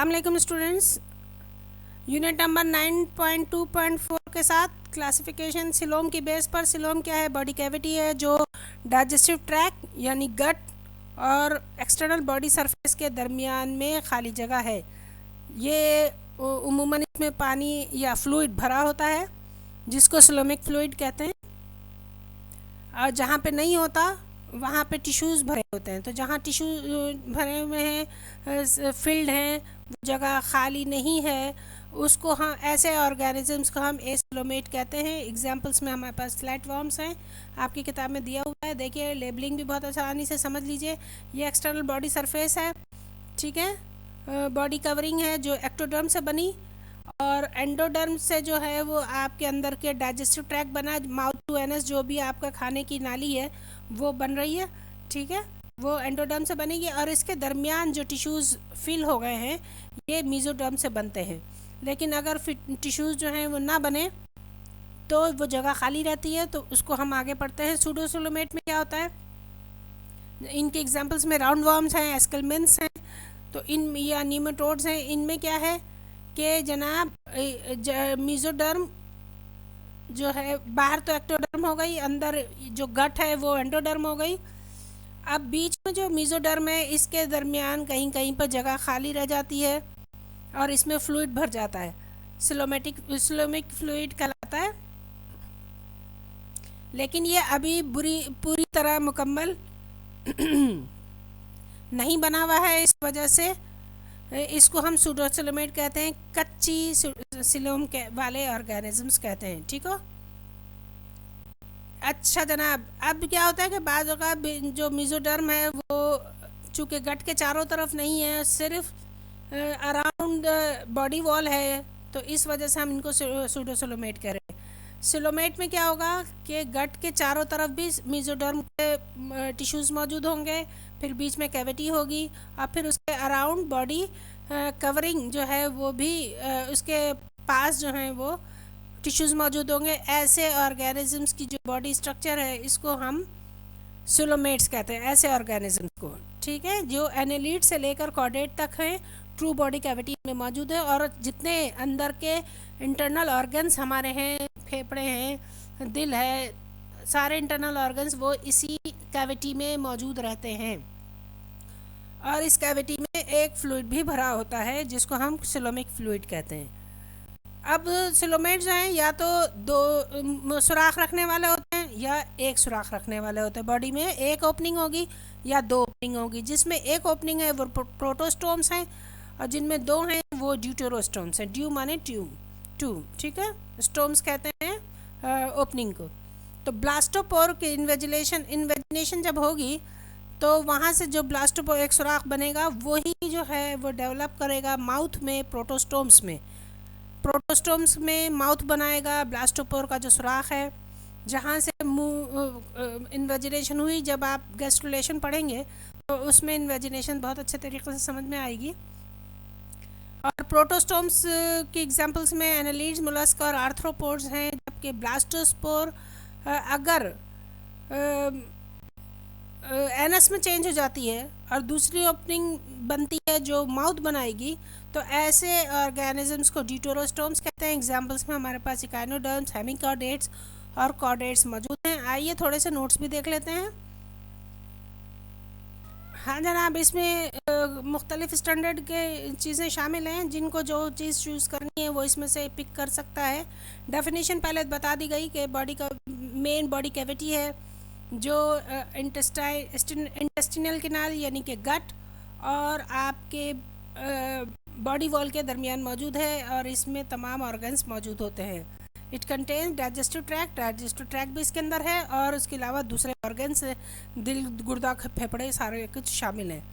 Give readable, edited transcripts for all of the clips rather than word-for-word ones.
अस्सलाम वालेकुम students. Unit number 9.2.4 के साथ क्लासिफिकेशन सिलोम की बेस पर। सिलोम क्या है? बॉडी कैविटी है जो डाइजेस्टिव ट्रैक यानी गट और एक्सटर्नल बॉडी सरफेस के दरमियान में खाली जगह है। ये उमूमन इसमें पानी या फ्लूइड भरा होता है जिसको सिलोमिक फ्लूइड कहते हैं, और जहाँ पे नहीं होता वहाँ पे टिश्यूज़ भरे होते हैं। तो जहाँ टिश्यू भरे हुए हैं, फिल्ड हैं, जगह खाली नहीं है, उसको हम ऐसे ऑर्गेनिजम्स को हम एसिलोमेट कहते हैं। एग्जांपल्स में हमारे पास फ्लैटवर्म्स हैं, आपकी किताब में दिया हुआ है। देखिए लेबलिंग भी बहुत आसानी से समझ लीजिए। ये एक्सटर्नल बॉडी सरफेस है, ठीक है। बॉडी कवरिंग है जो एक्टोडर्म से बनी, और एंडोडर्म से जो है वो आपके अंदर के डाइजेस्टिव ट्रैक बना, माउथ टू एनस जो भी आपका खाने की नाली है वो बन रही है, ठीक है, वो एंडोडर्म से बनेगी। और इसके दरमियान जो टिश्यूज़ फिल हो गए हैं ये मीजोडर्म से बनते हैं। लेकिन अगर टिश्यूज़ जो हैं वो ना बने तो वो जगह खाली रहती है, तो उसको हम आगे पढ़ते हैं। सूडोसिलोमेट में क्या होता है? इनके एग्जाम्पल्स में राउंड वर्म्स हैं, एस्केलमेंट्स हैं, तो इन या नीमेटोड्स हैं। इनमें क्या है कि जनाब मीजोडर्म जो है, बाहर तो एक्टोडर्म हो गई, अंदर जो गट है वो एंडोडर्म हो गई। अब बीच में जो मीजोडर्म है इसके दरमियान कहीं कहीं पर जगह खाली रह जाती है और इसमें फ्लूइड भर जाता है, सिलोमिक फ्लूइड कहलाता है। लेकिन ये अभी पूरी तरह मुकम्मल नहीं बना हुआ है, इस वजह से इसको हम सूडोसिलोमेट कहते हैं, कच्ची सिलोम के वाले ऑर्गेनिजम्स कहते हैं, ठीक हो। अच्छा जनाब, अब क्या होता है कि बाद का जो मीजोडर्म है वो चूँकि गट के चारों तरफ नहीं है, सिर्फ अराउंड बॉडी वॉल है, तो इस वजह से हम इनको सूडोसिलोमेट कह रहे हैं। सिलोमेट में क्या होगा कि गट के चारों तरफ भी मीजोडर्म के टिश्यूज़ मौजूद होंगे, फिर बीच में कैविटी होगी, और फिर उसके अराउंड बॉडी कवरिंग जो है वो भी उसके पास जो है वो टिश्यूज़ मौजूद होंगे। ऐसे ऑर्गेनिजम्स की जो बॉडी स्ट्रक्चर है इसको हम सिलोमेट्स कहते हैं, ऐसे ऑर्गेनिजम्स को, ठीक है, जो एनेलिड से लेकर कॉर्डेट तक हैं, ट्रू बॉडी कैविटी में मौजूद है। और जितने अंदर के इंटरनल ऑर्गन्स हमारे हैं, फेफड़े हैं, दिल है, सारे इंटरनल ऑर्गन्स वो इसी कैविटी में मौजूद रहते हैं। और इस कैविटी में एक फ्लूइड भी भरा होता है जिसको हम सिलोमिक फ्लूइड कहते हैं। अब सिलोमेट जो हैं या तो दो सुराख रखने वाले होते हैं या एक सुराख रखने वाले होते हैं। बॉडी में एक ओपनिंग होगी या दो ओपनिंग होगी। जिसमें एक ओपनिंग है वो प्रोटोस्टोम्स हैं, और जिनमें दो हैं वो ड्यूटेरोस्टोम्स हैं। ड्यू माने टू, ठीक है, स्टोम्स कहते हैं ओपनिंग को। तो ब्लास्टोपोर की इन्वेजिनेशन जब होगी तो वहाँ से जो ब्लास्टोपोर एक सुराख बनेगा वही जो है वो डेवलप करेगा माउथ में प्रोटोस्टोम्स में माउथ बनाएगा। ब्लास्टोपोर का जो सुराख है जहाँ से इन्वेजिनेशन हुई, जब आप गैस्ट्रुलेशन पढ़ेंगे तो उसमें इन्वेजिनेशन बहुत अच्छे तरीके से समझ में आएगी। और प्रोटोस्टोम्स की एग्जांपल्स में एनालीड्स, मोलस्क और आर्थ्रोपोड्स हैं, जबकि ब्लास्टोस्पोर अगर एनस में चेंज हो जाती है और दूसरी ओपनिंग बनती है जो माउथ बनाएगी, तो ऐसे ऑर्गेनिजम्स को ड्यूटेरोस्टोम्स कहते हैं। एग्जांपल्स में हमारे पास इकाइनोडर्म्स, हेमिकॉर्डेट्स और कॉर्डेट्स मौजूद हैं। आइए थोड़े से नोट्स भी देख लेते हैं। हाँ जनाब, इसमें मुख्तलिफ स्टैंडर्ड के चीज़ें शामिल हैं, जिनको जो चीज़ चूज़ करनी है वो इसमें से पिक कर सकता है। डेफिनेशन पहले बता दी गई कि बॉडी का मेन बॉडी कैविटी है जो इंटेस्टिनल कैनाल यानी कि गट और आपके बॉडी वॉल के दरमियान मौजूद है, और इसमें तमाम ऑर्गन्स मौजूद होते हैं। इट कंटेन्स डाइजेस्टिव ट्रैक भी इसके अंदर है, और उसके अलावा दूसरे ऑर्गन्स, दिल, गुर्दा, फेफड़े सारे कुछ शामिल हैं,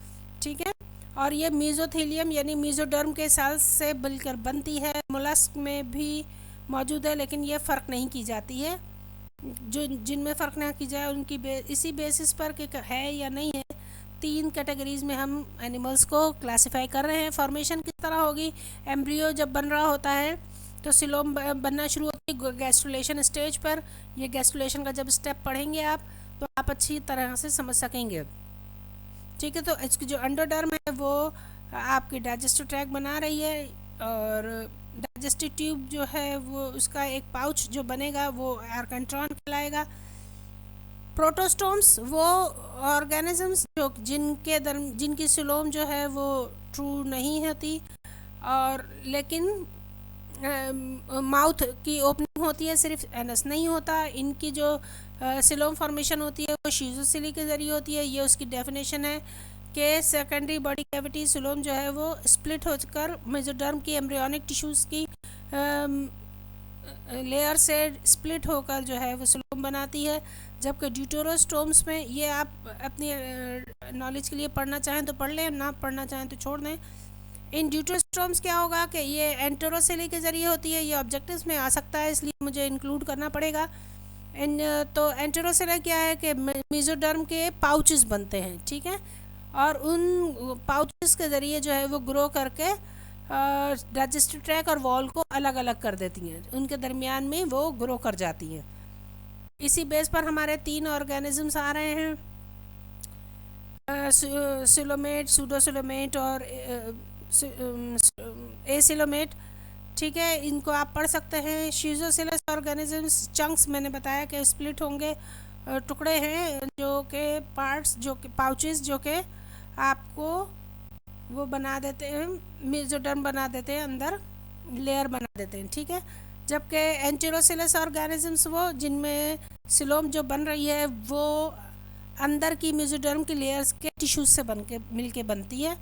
ठीक है। और ये मीजोथेलियम यानी मीजोडर्म के सेल्स से मिलकर बनती है। मोलस्क में भी मौजूद है, लेकिन ये फ़र्क नहीं की जाती है। जो जिनमें फ़र्क ना की जाए उनकी इसी बेसिस पर कि है या नहीं है, 3 कैटेगरीज़ में हम एनिमल्स को क्लासिफाई कर रहे हैं। फॉर्मेशन किस तरह होगी? एम्ब्रियो जब बन रहा होता है तो सिलोम बनना शुरू होती है गैस्ट्रुलेशन स्टेज पर। ये गैस्ट्रुलेशन का जब स्टेप पढ़ेंगे आप तो आप अच्छी तरह से समझ सकेंगे, ठीक है। तो इसकी जो एंडोडर्म है वो आपकी डाइजेस्टिव ट्रैक बना रही है, और डाइजेस्टिव ट्यूब जो है वो उसका एक पाउच जो बनेगा वो आर्केंट्रॉन कहलाएगा। प्रोटोस्टोम्स वो ऑर्गेनिजम्स जो जिनकी सिलोम जो है वो ट्रू नहीं होती, और लेकिन माउथ की ओपनिंग होती है, सिर्फ एनस नहीं होता। इनकी जो सिलोम फॉर्मेशन होती है वो शीजोसिली के ज़रिए होती है। ये उसकी डेफिनेशन है कि सेकेंडरी बॉडी कैविटी सिलोम जो है वो स्प्लिट होकर मेसोडर्म की एम्ब्रियोनिक टिश्यूज़ की लेयर से स्प्लिट होकर जो है वो सिलोम बनाती है। जबकि ड्यूटेरोस्टोम्स में, ये आप अपनी नॉलेज के लिए पढ़ना चाहें तो पढ़ लें, ना पढ़ना चाहें तो छोड़ दें। इन ड्यूटेरोस्टोम्स क्या होगा कि ये एंटेरोसिली के ज़रिए होती है। ये ऑब्जेक्टिव्स में आ सकता है, इसलिए मुझे इंक्लूड करना पड़ेगा। तो एंटेरोसिला क्या है कि मेसोडर्म के पाउचेस बनते हैं, ठीक है, और उन पाउचेस के ज़रिए जो है वो ग्रो करके डाइजेस्टिव ट्रैक और वॉल को अलग अलग कर देती हैं, उनके दरमियान में वो ग्रो कर जाती हैं। इसी बेस पर हमारे 3 ऑर्गेनिजम्स आ रहे हैं, सिलोमेट, सूडोसिलोमेट और एसिलोमेट, ठीक है। इनको आप पढ़ सकते हैं। शीजोसिलस ऑर्गेनिजम्स चंक्स मैंने बताया कि स्प्लिट होंगे, टुकड़े हैं जो कि पार्ट्स, जो कि पाउचेस, जो कि आपको वो बना देते हैं, मेसोडर्म बना देते हैं, अंदर लेयर बना देते हैं, ठीक है। जबकि एंटेरोसिलस ऑर्गेनिजम्स वो जिनमें सिलोम जो बन रही है वो अंदर की मेसोडर्म की लेयर्स के टिश्यूज से बन के मिल के बनती है,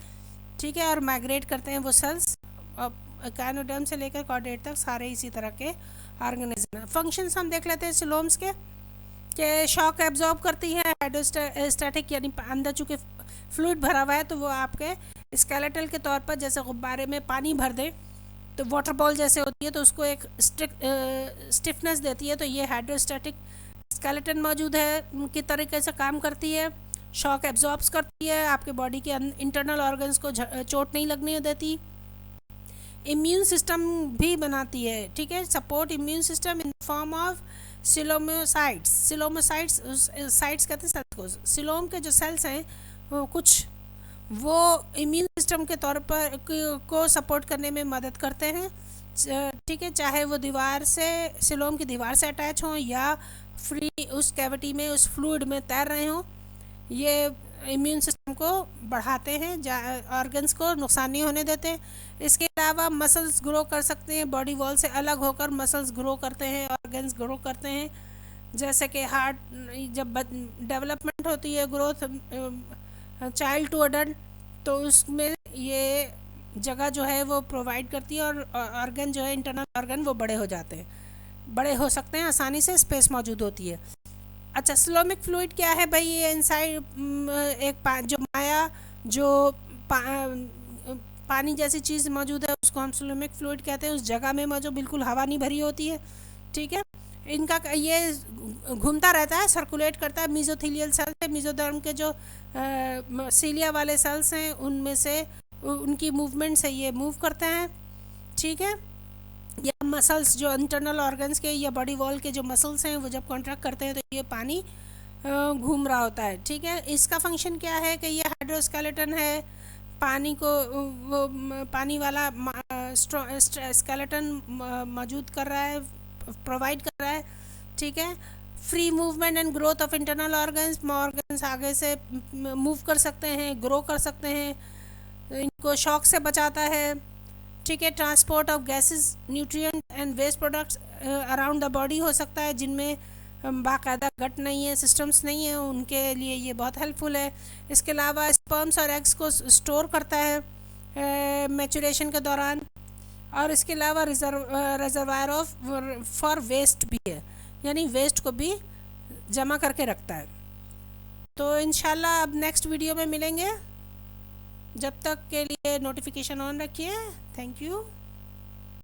ठीक है, और माइग्रेट करते हैं वो सेल्स, काइनोडर्म से लेकर कॉर्डेट तक सारे इसी तरह के ऑर्गेनिज्म। फंक्शंस हम देख लेते हैं सिलोम्स के शॉक एब्जॉर्ब करती है, हाइड्रोस्टैटिक, यानी अंदर चूँकि फ्लूइड भरा हुआ है तो वो आपके स्केलेटल के तौर पर जैसे गुब्बारे में पानी भर दें तो वाटर बॉल जैसे होती है, तो उसको एक स्टिफनेस देती है। तो ये हाइड्रोस्टैटिक स्केलेटन मौजूद है की तरीके से काम करती है, शॉक एब्जॉर्ब्स करती है, आपके बॉडी के इंटरनल ऑर्गन्स को चोट नहीं लगने देती। इम्यून सिस्टम भी बनाती है, ठीक है, support immune system in the form of coelomocytes. Coelomocytes sites कहते हैं सेल्स को। सिलोम के जो सेल्स हैं कुछ वो इम्यून सिस्टम के तौर पर को सपोर्ट करने में मदद करते हैं, ठीक है, चाहे वो दीवार से, सिलोम की दीवार से अटैच हों या फ्री उस कैविटी में, उस फ्लूइड में तैर रहे हों। ये इम्यून सिस्टम को बढ़ाते हैं, ऑर्गन्स को नुकसान नहीं होने देते। इसके अलावा मसल्स ग्रो कर सकते हैं, बॉडी वॉल से अलग होकर मसल्स ग्रो करते हैं, ऑर्गन्स ग्रो करते हैं। जैसे कि हार्ट, जब डेवलपमेंट होती है, ग्रोथ चाइल्ड टू अडल्ट, तो उसमें ये जगह जो है वो प्रोवाइड करती है, और ऑर्गन जो है, इंटरनल ऑर्गन, वो बड़े हो जाते हैं, बड़े हो सकते हैं आसानी से, स्पेस मौजूद होती है। अच्छा, सिलोमिक फ्लूइड क्या है भाई? ये इनसाइड एक जो माया, जो पानी जैसी चीज़ मौजूद है उसको हम सिलोमिक फ्लूइड कहते हैं। उस जगह में मौजूद बिल्कुल हवा नहीं भरी होती है, ठीक है। इनका ये घूमता रहता है, सर्कुलेट करता है। मीजोथीलियल सेल्स है, मीजोदर्म के जो सीलिया वाले सेल्स हैं उनमें से उनकी मूवमेंट से ये मूव करते हैं, ठीक है। या मसल्स जो इंटरनल ऑर्गन्स के या बॉडी वॉल के जो मसल्स हैं वो जब कॉन्ट्रैक्ट करते हैं तो ये पानी घूम रहा होता है, ठीक है। इसका फंक्शन क्या है कि ये हाइड्रोस्केलेटन है, पानी को वो पानी वाला स्केलेटन मौजूद कर रहा है, प्रोवाइड कर रहा है, ठीक है। Free movement and growth of internal organs आगे से मूव कर सकते हैं, ग्रो कर सकते हैं, इनको शॉक से बचाता है, ठीक है। Transport of gases, nutrient and waste products around the body हो सकता है, जिनमें बाकायदा गट नहीं है, सिस्टम्स नहीं है, उनके लिए ये बहुत हेल्पफुल है। इसके अलावा स्पर्म्स और एग्स को स्टोर करता है मैचुरेशन के दौरान, और इसके अलावा रिजर्वायर ऑफ फॉर वेस्ट भी है, यानी वेस्ट को भी जमा करके रखता है। तो इंशाल्लाह अब नेक्स्ट वीडियो में मिलेंगे, जब तक के लिए नोटिफिकेशन ऑन रखिए। Thank you.